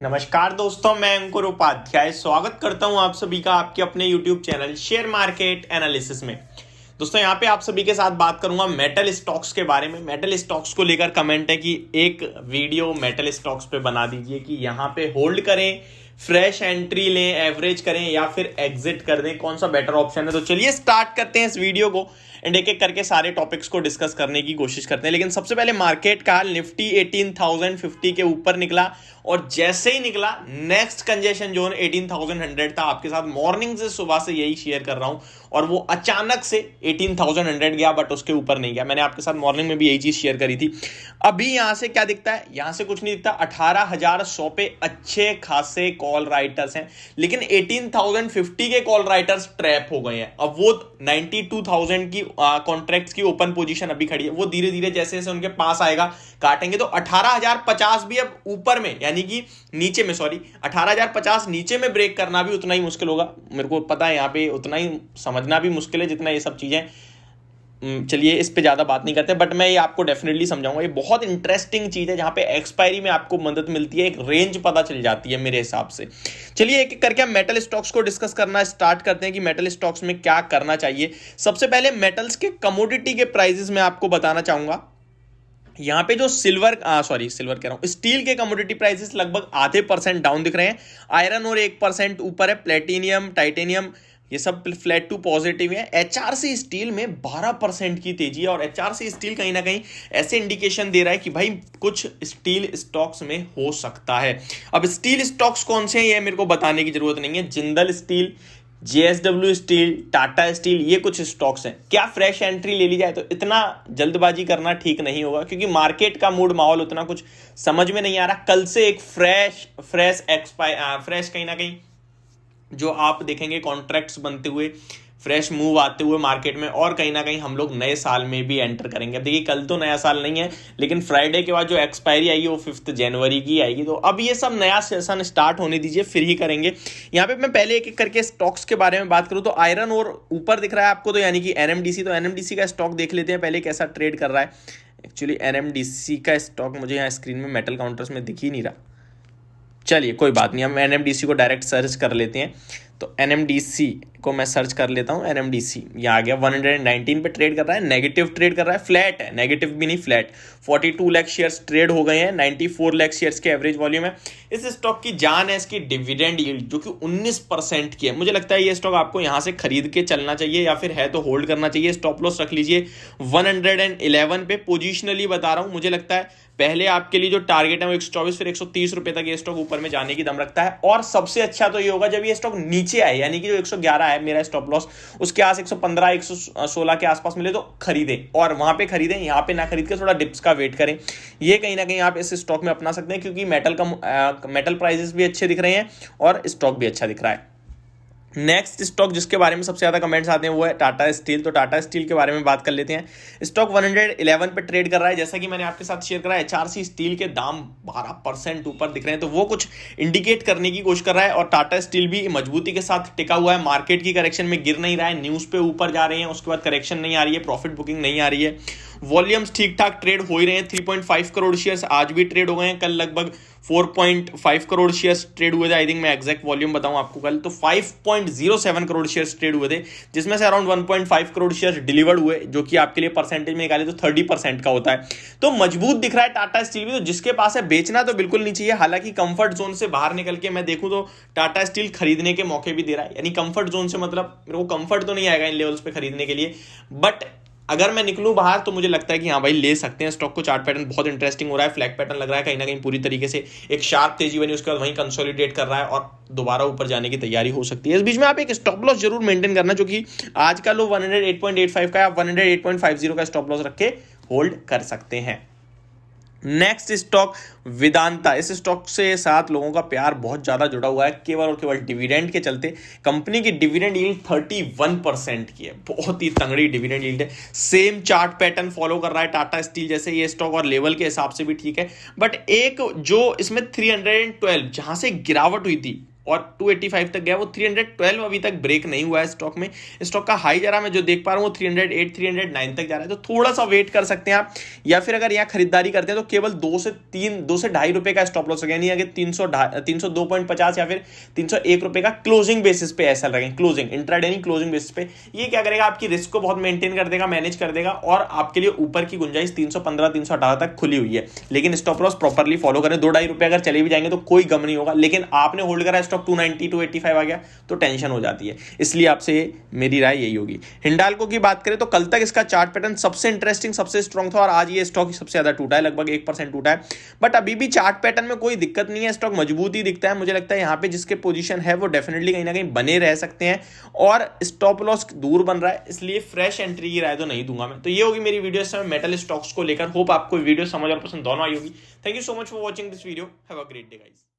नमस्कार दोस्तों, मैं अंकुर उपाध्याय स्वागत करता हूं आप सभी का आपके अपने YouTube channel share market analysis में। दोस्तों यहां पे आप सभी के साथ बात करूंगा मेटल स्टॉक्स के बारे में। मेटल स्टॉक्स को लेकर कमेंट है कि एक वीडियो मेटल स्टॉक्स पे बना दीजिए कि यहां पे होल्ड करें, फ्रेश एंट्री लें, एवरेज करें या फिर एग्जिट कर दें, कौन सा बेटर ऑप्शन है। तो चलिए स्टार्ट करते हैं इस वीडियो को एंड एक एक करके सारे टॉपिक्स को डिस्कस करने की कोशिश करते हैं। लेकिन सबसे पहले मार्केट का हाल, निफ्टी 18,050 के ऊपर निकला और जैसे ही निकला नेक्स्ट कंजेशन जोन 18,100 था। आपके साथ मॉर्निंग से सुबह से यही शेयर कर रहा हूं और वो अचानक से 18,100 गया बट उसके ऊपर नहीं गया। मैंने आपके साथ मॉर्निंग में भी यही चीज शेयर करी थी। अभी यहां से क्या दिखता है, यहां से कुछ नहीं दिखता। 18,100 पे अच्छे खासे कॉल राइटर्स हैं, लेकिन 18,050 के कॉल राइटर्स ट्रैप हो गए हैं। अब वो 92,000 की कॉन्ट्रैक्ट्स की ओपन पोजीशन अभी खड़ी है, वो धीरे धीरे जैसे जैसे उनके पास आएगा काटेंगे। तो 18,050 भी अब ऊपर में यानी कि नीचे में 18,050 नीचे में ब्रेक करना भी उतना ही मुश्किल होगा। मेरे को पता है यहाँ पे उतना ही समझना भी मुश्किल है जितना ये सब चीजें। चलिए इस पे ज्यादा बात नहीं करते, बट मैं ये आपको डेफिनेटली समझाऊंगा। ये बहुत इंटरेस्टिंग चीज है जहां पे एक्सपायरी में आपको मदद मिलती है, एक रेंज पता चल जाती है मेरे हिसाब से। चलिए एक एक करके हम मेटल स्टॉक्स को डिस्कस करना स्टार्ट करते हैं कि मेटल स्टॉक्स में क्या करना चाहिए। सबसे पहले मेटल्स के कमोडिटी के प्राइसेस में आपको बताना चाहूंगा। यहां पे जो सिल्वर कह रहा हूं, स्टील के कमोडिटी प्राइसेस लगभग आधे % डाउन दिख रहे हैं। आयरन और 1% ऊपर है। प्लेटिनियम, टाइटेनियम ये सब फ्लैट टू पॉजिटिव है। एचआरसी स्टील में 12% की तेजी है और एचआरसी स्टील कहीं ना कहीं ऐसे इंडिकेशन दे रहा है कि भाई कुछ स्टील स्टॉक्स में हो सकता है। अब स्टील स्टॉक्स कौन से हैं ये मेरे को बताने की जरूरत नहीं है। Jindal steel, JSW steel, Tata steel, ये कुछ स्टॉक्स हैं। क्या फ्रेश एंट्री ले ली जाए? तो इतना जल्दबाजी करना ठीक नहीं होगा क्योंकि मार्केट का मूड माहौल उतना कुछ समझ में नहीं आ रहा। कल से एक फ्रेश कहीं ना कहीं जो आप देखेंगे कॉन्ट्रैक्ट्स बनते हुए, फ्रेश मूव आते हुए मार्केट में, और कहीं ना कहीं हम लोग नए साल में भी एंटर करेंगे। अब देखिए कल तो नया साल नहीं है, लेकिन फ्राइडे के बाद जो एक्सपायरी आएगी वो 5 जनवरी की आएगी। तो अब ये सब नया सेशन स्टार्ट होने दीजिए, फिर ही करेंगे। यहाँ पे मैं पहले एक एक करके स्टॉक्स के बारे में बात करूँ तो आयरन और ऊपर दिख रहा है आपको, तो यानी कि एनएमडीसी। तो एनएमडीसी का स्टॉक देख लेते हैं पहले कैसा ट्रेड कर रहा है। एक्चुअली एनएमडीसी का स्टॉक मुझे यहाँ स्क्रीन में मेटल काउंटर्स में दिख ही नहीं रहा। चलिए कोई बात नहीं, हम एनएमडीसी को डायरेक्ट सर्च कर लेते हैं। तो एनएमडीसी को मैं सर्च कर लेता हूं। एनएमडीसी यहाँ आ गया, 119 पे ट्रेड कर रहा है, नेगेटिव ट्रेड कर रहा है, फ्लैट है, नेगेटिव भी नहीं फ्लैट। 42 लाख शेयर्स ट्रेड हो गए हैं, 94 लाख शेयर्स के एवरेज वॉल्यूम है। इस स्टॉक की जान है इसकी डिविडेंड यील्ड जो कि 19% की है। मुझे लगता है ये स्टॉक आपको यहां से खरीद के चलना चाहिए या फिर है तो होल्ड करना चाहिए। स्टॉप लॉस रख लीजिए 111 पे, पोजिशनली बता रहा हूं। मुझे लगता है पहले आपके लिए जो टारगेट है वो 124 फिर 130 रुपए तक ये स्टॉक ऊपर में जाने की दम रखता है। और सबसे अच्छा तो ये होगा जब ये स्टॉक नीचे आए, यानी कि जो 111 है मेरा स्टॉप लॉस, उसके आस 115 116 के आसपास मिले तो खरीदें, और वहां पे खरीदें, यहां पे ना खरीद के थोड़ा डिप्स का वेट करें। ये कहीं ना कहीं आप इस स्टॉक में अपना सकते हैं क्योंकि मेटल प्राइसेस भी अच्छे दिख रहे हैं और स्टॉक भी अच्छा दिख रहा है। नेक्स्ट स्टॉक जिसके बारे में सबसे ज्यादा कमेंट्स आते हैं वो है टाटा स्टील। तो टाटा स्टील के बारे में बात कर लेते हैं। स्टॉक 111 पे ट्रेड कर रहा है। जैसा कि मैंने आपके साथ शेयर करा है, एचआरसी स्टील के दाम 12% ऊपर दिख रहे हैं, तो वो कुछ इंडिकेट करने की कोशिश कर रहा है। और टाटा स्टील भी मजबूती के साथ टिका हुआ है, मार्केट की करेक्शन में गिर नहीं रहा है। न्यूज पे ऊपर जा रहे हैं, उसके बाद करेक्शन नहीं आ रही है, प्रॉफिट बुकिंग नहीं आ रही है, वॉल्यूम्स ठीक ठाक ट्रेड हो ही रहे हैं। 3.5 करोड़ शेयर्स आज भी ट्रेड हो गए हैं। कल लगभग 4.5 करोड़ शेयर्स ट्रेड हुए थे। आई थिंक मैं एग्जैक्ट वॉल्यूम बताऊं आपको, कल तो 5.07 करोड़ शेयर्स ट्रेड हुए थे, जिसमें से अराउंड 1.5 करोड़ शेयर्स डिलीवर्ड हुए, जो कि आपके लिए परसेंटेज में निकाले तो 30% का होता है। तो मजबूत दिख रहा है टाटा स्टील भी। तो जिसके पास है बेचना तो बिल्कुल नहीं चाहिए। हालांकि कंफर्ट जोन से बाहर निकल के मैं देखूं तो टाटा स्टील खरीदने के मौके भी दे रहा है। यानी कंफर्ट जोन से मतलब मेरे को कंफर्ट तो नहीं आएगा इन लेवल्स पे खरीदने के लिए, बट अगर मैं निकलूं बाहर तो मुझे लगता है कि हाँ भाई ले सकते हैं स्टॉक को। चार्ट पैटर्न बहुत इंटरेस्टिंग हो रहा है, फ्लैग पैटर्न लग रहा है, कहीं ना कहीं पूरी तरीके से एक शार्प तेजी बनी, उसके बाद वहीं कंसोलिडेट कर रहा है और दोबारा ऊपर जाने की तैयारी हो सकती है। इस बीच में आप एक स्टॉप लॉस जरूर मेंटेन करना, जो कि आज का लो 108.85 का है, आप 108.50 का स्टॉप लॉस रख के होल्ड कर सकते हैं। Next stock Vedanta. इस स्टॉक से साथ लोगों का प्यार बहुत ज्यादा जुड़ा हुआ है, केवल और केवल डिविडेंड के चलते। कंपनी की डिविडेंड यील्ड 31% की है, बहुत ही तंगड़ी डिविडेंड यील्ड है। सेम चार्ट पैटर्न फॉलो कर रहा है टाटा स्टील जैसे ये स्टॉक, और लेवल के हिसाब से भी ठीक है। बट एक जो इसमें 312 जहां से गिरावट हुई थी और 285 तक गया, वो 312 अभी तक ब्रेक नहीं हुआ है स्टॉक में। स्टॉक का हाई जरा मैं जो देख पा रहा हूँ वो 308 309 तक जा रहा है, तो थोड़ा सा वेट कर सकते हैं आप, या फिर अगर यहाँ खरीदारी करते हैं तो केवल 2 से 2.5 रुपए का स्टॉप लॉस, यानी अगर 302.50 या फिर 301 रुपए का क्लोजिंग बेसिस पे ऐसा रखें, क्लोजिंग इंट्राडे नहीं क्लोजिंग बेसिस पे, ये क्या करेगा आपकी रिस्क को बहुत मेंटेन कर देगा, मैनेज कर देगा, और आपके लिए ऊपर की गुंजाइश 315 318 तक खुली हुई है। लेकिन स्टॉप लॉस प्रॉपर्ली फॉलो करें, 2-2.5 रुपए अगर चले भी जाएंगे तो कोई गम नहीं होगा, लेकिन आपने होल्ड करा स्टॉक 290 285 आ गया तो टेंशन हो जाती है। इसलिए आपसे मेरी राय यही होगी। हिंडाल्को की बात करें तो कल तक इसका चार्ट पैटर्न सबसे इंटरेस्टिंग, सबसे स्ट्रॉन्ग था, और आज ये स्टॉक सबसे ज्यादा टूटा है, लगभग 1% टूटा है, बट अभी भी चार्ट पैटर्न में कोई दिक्कत नहीं है, स्टॉक मजबूत ही दिखता है। मुझे लगता है यहाँ पे जिसके पोजीशन है वो डेफिनेटली कहीं ना कहीं बने रह सकते हैं, और स्टॉप लॉस दूर बन रहा है, इसलिए फ्रेश एंट्री की राय तो नहीं दूंगा मैं। तो ये होगी मेरी वीडियो इस समय मेटल स्टॉक्स को लेकर। होप आपको वीडियो समझ और पसंद दोनों आई होगी। Thank you so much for watching this video. Have a great day guys.